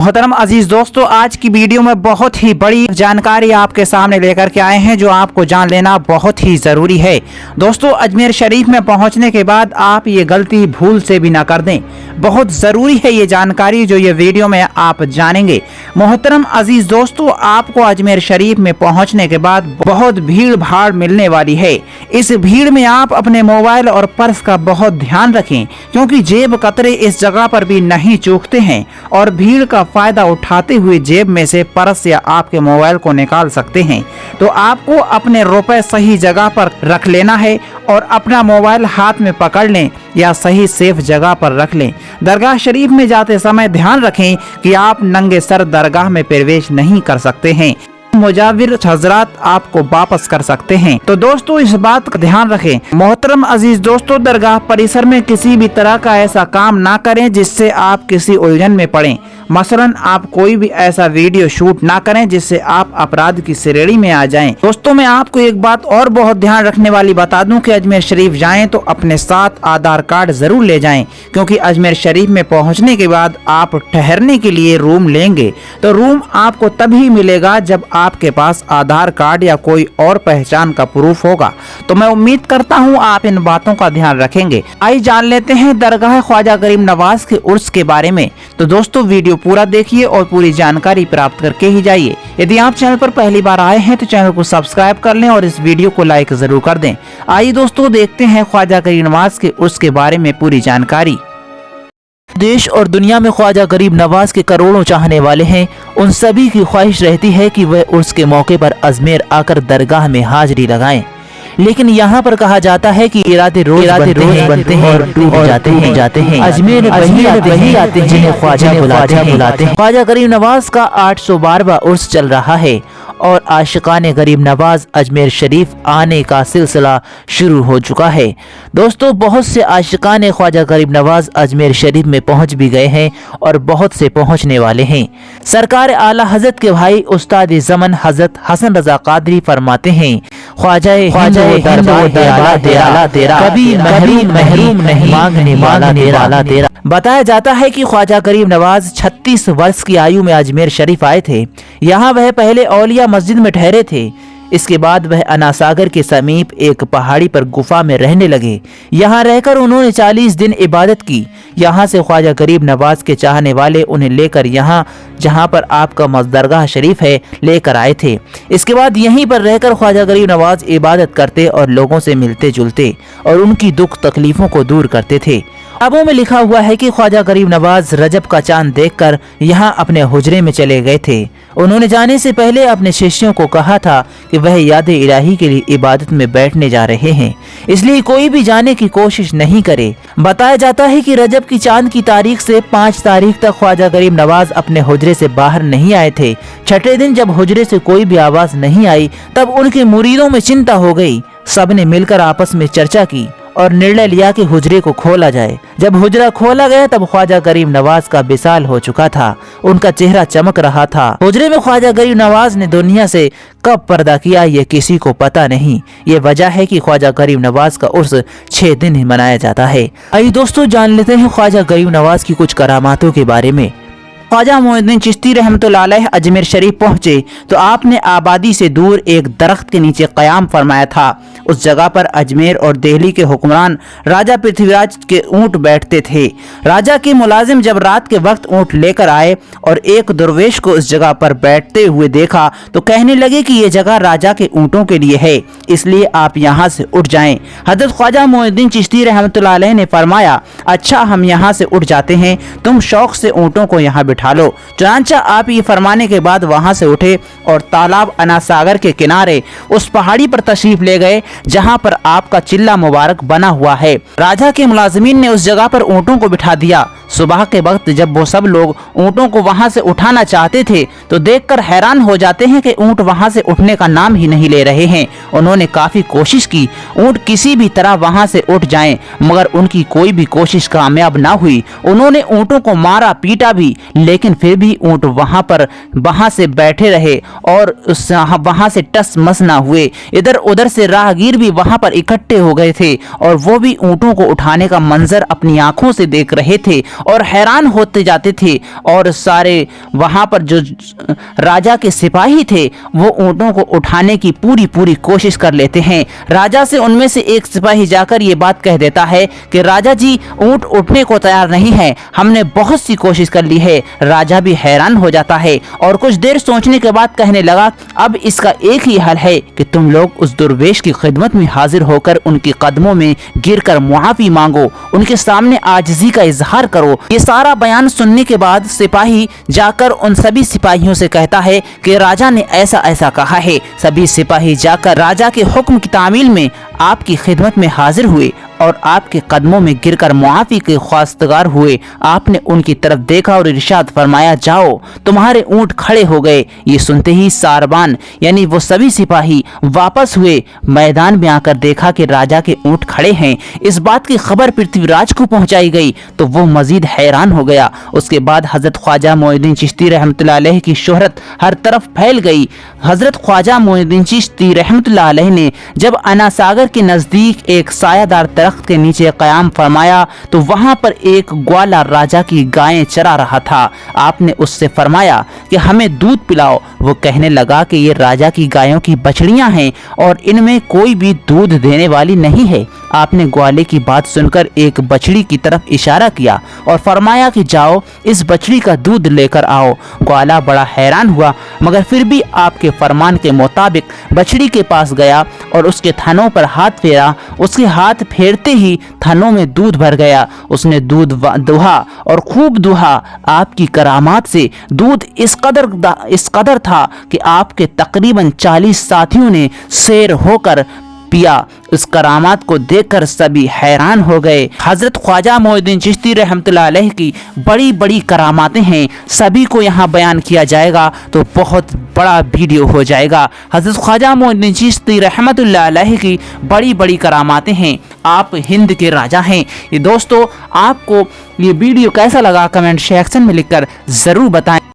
मोहतरम अजीज दोस्तों, आज की वीडियो में बहुत ही बड़ी जानकारी आपके सामने लेकर के आए हैं जो आपको जान लेना बहुत ही ज़रूरी है। दोस्तों, अजमेर शरीफ में पहुंचने के बाद आप ये गलती भूल से भी ना कर दें। बहुत ज़रूरी है ये जानकारी जो ये वीडियो में आप जानेंगे। मोहतरम अजीज दोस्तों, आपको अजमेर शरीफ में पहुंचने के बाद बहुत भीड़ भाड़ मिलने वाली है। इस भीड़ में आप अपने मोबाइल और पर्स का बहुत ध्यान रखें, क्योंकि जेब कतरे इस जगह पर भी नहीं चूकते हैं और भीड़ का फायदा उठाते हुए जेब में से पर्स या आपके मोबाइल को निकाल सकते हैं। तो आपको अपने रुपए सही जगह पर रख लेना है और अपना मोबाइल हाथ में पकड़ लें या सही सेफ जगह पर रख लें। दरगाह शरीफ में जाते समय ध्यान रखें कि आप नंगे सर दरगाह में प्रवेश नहीं कर सकते हैं। मुजाविर हजरात आपको वापस कर सकते हैं। तो दोस्तों, इस बात का ध्यान रखें। मोहतरम अजीज दोस्तों, दरगाह परिसर में किसी भी तरह का ऐसा काम ना करें जिससे आप किसी उलझन में पड़ें। मसलन आप कोई भी ऐसा वीडियो शूट ना करें जिससे आप अपराध की श्रेणी में आ जाएं। दोस्तों, मैं आपको एक बात और बहुत ध्यान रखने वाली बता दूं कि अजमेर शरीफ जाएं तो अपने साथ आधार कार्ड जरूर ले जाएं, क्योंकि अजमेर शरीफ में पहुंचने के बाद आप ठहरने के लिए रूम लेंगे तो रूम आपको तभी मिलेगा जब आपके पास आधार कार्ड या कोई और पहचान का प्रूफ होगा। तो मैं उम्मीद करता हूं आप इन बातों का ध्यान रखेंगे। आइए जान लेते हैं दरगाह ख्वाजा गरीब नवाज के उर्स के बारे में। तो दोस्तों, वीडियो पूरा देखिए और पूरी जानकारी प्राप्त करके ही जाइए। यदि आप चैनल पर पहली बार आए हैं तो चैनल को सब्सक्राइब कर लें और इस वीडियो को लाइक जरूर कर दें। आइए दोस्तों, देखते हैं ख्वाजा गरीब नवाज के उर्स के बारे में पूरी जानकारी। देश और दुनिया में ख्वाजा गरीब नवाज के करोड़ों चाहने वाले हैं। उन सभी की ख्वाहिश रहती है कि वह उर्स के मौके पर अजमेर आकर दरगाह में हाजिरी लगाएं, लेकिन यहाँ पर कहा जाता है कि इरादे रोज बनते हैं और टूट जाते हैं। अजमेर वही आते हैं जिन्हें ख्वाजा बुलाते हैं। ख्वाजा गरीब नवाज का 812वां उर्स चल रहा है और आशिकाने गरीब नवाज अजमेर शरीफ आने का सिलसिला शुरू हो चुका है। दोस्तों, बहुत से आशिकाने ख्वाजा गरीब नवाज अजमेर शरीफ में पहुंच भी गए हैं और बहुत से पहुंचने वाले हैं। सरकार आला हजरत के भाई उस्ताद ज़मन हजरत हसन रजा कादरी फरमाते हैं, ख्वाजा कभी महरूम नहीं, मांगने वाला तेरा। बताया जाता है कि ख्वाजा गरीब नवाज 36 वर्ष की आयु में अजमेर शरीफ आए थे। यहाँ वह पहले औलिया मस्जिद में ठहरे थे। इसके बाद वह अनासागर के समीप एक पहाड़ी पर गुफा में रहने लगे। यहाँ रहकर उन्होंने 40 दिन इबादत की। यहाँ से ख्वाजा गरीब नवाज के चाहने वाले उन्हें लेकर यहाँ जहाँ पर आपका दरगाह शरीफ है लेकर आए थे। इसके बाद यहीं पर रहकर ख्वाजा गरीब नवाज इबादत करते और लोगों से मिलते जुलते और उनकी दुख तकलीफों को दूर करते थे। किताबों में लिखा हुआ है कि ख्वाजा गरीब नवाज रजब का चांद देखकर यहाँ अपने हुजरे में चले गए थे। उन्होंने जाने से पहले अपने शिष्यों को कहा था कि वह याद इलाही के लिए इबादत में बैठने जा रहे हैं, इसलिए कोई भी जाने की कोशिश नहीं करे। बताया जाता है कि रजब की चांद की तारीख से 5 तारीख तक ख्वाजा गरीब नवाज अपने हुजरे से बाहर नहीं आए थे। छठे दिन जब हुजरे से कोई भी आवाज नहीं आई तब उनके मुरीदों में चिंता हो गई। सबने मिलकर आपस में चर्चा की और निर्णय लिया कि हुजरे को खोला जाए। जब हुजरा खोला गया तब ख्वाजा गरीब नवाज का विसाल हो चुका था। उनका चेहरा चमक रहा था। हुजरे में ख्वाजा गरीब नवाज ने दुनिया से कब पर्दा किया ये किसी को पता नहीं। ये वजह है कि ख्वाजा गरीब नवाज का उर्स 6 दिन ही मनाया जाता है। आइए दोस्तों, जान लेते हैं ख्वाजा गरीब नवाज की कुछ करामातों के बारे में। ख्वाजा मोइनुद्दीन चिश्ती रहमतुल्लाह अलैह अजमेर शरीफ पहुंचे तो आपने आबादी से दूर एक दरख्त के नीचे क़याम फरमाया था। उस जगह पर अजमेर और दिल्ली के हुक्मरान राजा पृथ्वीराज के ऊँट बैठते थे। राजा के मुलाजिम जब रात के वक्त ऊँट लेकर आए और एक दरवेश को उस जगह पर बैठते हुए देखा तो कहने लगे कि ये जगह राजा के ऊँटों के लिए है, इसलिए आप यहाँ से उठ जाएं। हजरत ख्वाजा मोइनुद्दीन चिश्ती रहमतुल्लाह अलैह ने फरमाया, अच्छा हम यहाँ से उठ जाते हैं, तुम शौक से ऊँटों को यहाँ बिठा लो। चुनांचा आप ये फरमाने के बाद वहां से उठे और तालाब अनासागर के किनारे उस पहाड़ी पर तशरीफ ले गए जहां पर आपका चिल्ला मुबारक बना हुआ है। राजा के मुलाजिमीन ने उस जगह पर ऊँटों को बिठा दिया। सुबह के वक्त जब वो सब लोग ऊँटों को वहां से उठाना चाहते थे तो देखकर हैरान हो जाते हैं कि ऊँट वहां से उठने का नाम ही नहीं ले रहे हैं। उन्होंने काफी कोशिश की ऊँट किसी भी तरह वहां से उठ जाएं, मगर उनकी कोई भी कोशिश कामयाब ना हुई। उन्होंने ऊँटों को मारा पीटा भी, लेकिन फिर भी ऊंट वहां से बैठे रहे और वहां से टस मस ना हुए। इधर उधर से राहगीर भी वहां पर इकट्ठे हो गए थे और वो भी ऊंटों को उठाने का मंजर अपनी आंखों से देख रहे थे और हैरान होते जाते थे। और सारे वहां पर जो राजा के सिपाही थे वो ऊंटों को उठाने की पूरी कोशिश कर लेते हैं। राजा से उनमें से एक सिपाही जाकर ये बात कह देता है कि राजा जी, ऊंट उठने को तैयार नहीं है, हमने बहुत सी कोशिश कर ली है। राजा भी हैरान हो जाता है और कुछ देर सोचने के बाद कहने लगा, अब इसका एक ही हल है कि तुम लोग उस दुर्वेश की खिदमत में हाजिर होकर उनके कदमों में गिरकर मुआफी मांगो, उनके सामने आजिज़ी का इजहार करो। ये सारा बयान सुनने के बाद सिपाही जाकर उन सभी सिपाहियों से कहता है कि राजा ने ऐसा ऐसा कहा है। सभी सिपाही जाकर राजा के हुक्म की तामील में आपकी खिदमत में हाजिर हुए और आपके कदमों में गिरकर मुआफी के ख्वास्तगार हुए। आपने उनकी तरफ देखा और इरशाद फरमाया, जाओ, तुम्हारे ऊंट खड़े हो गए। ये सुनते ही सारबान यानी वो सभी सिपाही वापस हुए। मैदान में आकर देखा कि राजा के ऊंट खड़े हैं। इस बात की खबर पृथ्वीराज को पहुंचाई गई तो वो मजीद हैरान हो गया। उसके बाद हजरत ख्वाजा मोइनुद्दीन चिश्ती रहमतुल्लाह अलैह की शोहरत हर तरफ फैल गई। हजरत ख्वाजा मोइनुद्दीन चिश्ती रहमतुल्लाह अलैह ने जब अना सागर के नजदीक एक सायादार दरख्त के नीचे क़याम फरमाया तो वहां पर एक ग्वाला राजा की गायें चरा रहा था। आपने उससे फरमाया कि हमें दूध पिलाओ। वो कहने लगा कि ये राजा की गायों की बछड़ियां हैं और इनमें कोई भी दूध देने वाली नहीं है। आपने ग्वाले की बात सुनकर एक बछड़ी की तरफ इशारा किया और फरमाया कि जाओ, इस बछड़ी का दूध लेकर आओ। ग्वाला बड़ा हैरान हुआ मगर फिर भी आपके फरमान के मुताबिक बछड़ी के पास गया और उसके थनों पर हाथ फेरा। उसके हाथ फेरते ही थनों में दूध भर गया। उसने दूध दुहा और खूब दुहा। आपकी करामात से दूध इस कदर था कि आपके तकरीबन 40 साथियों ने सैर होकर पिया। इस करामात को देखकर सभी हैरान हो गए। हजरत ख्वाजा मोइनुद्दीन चिश्ती रहमतुल्लाह अलैह की बड़ी बड़ी करामातें हैं, सभी को यहाँ बयान किया जाएगा तो बहुत बड़ा वीडियो हो जाएगा। हजरत ख्वाजा मोइनुद्दीन चिश्ती रहमतुल्लाह अलैह की बड़ी बड़ी करामातें हैं। आप हिंद के राजा हैं। ये दोस्तों, आपको ये वीडियो कैसा लगा कमेंट सेक्शन में लिखकर ज़रूर बताएं।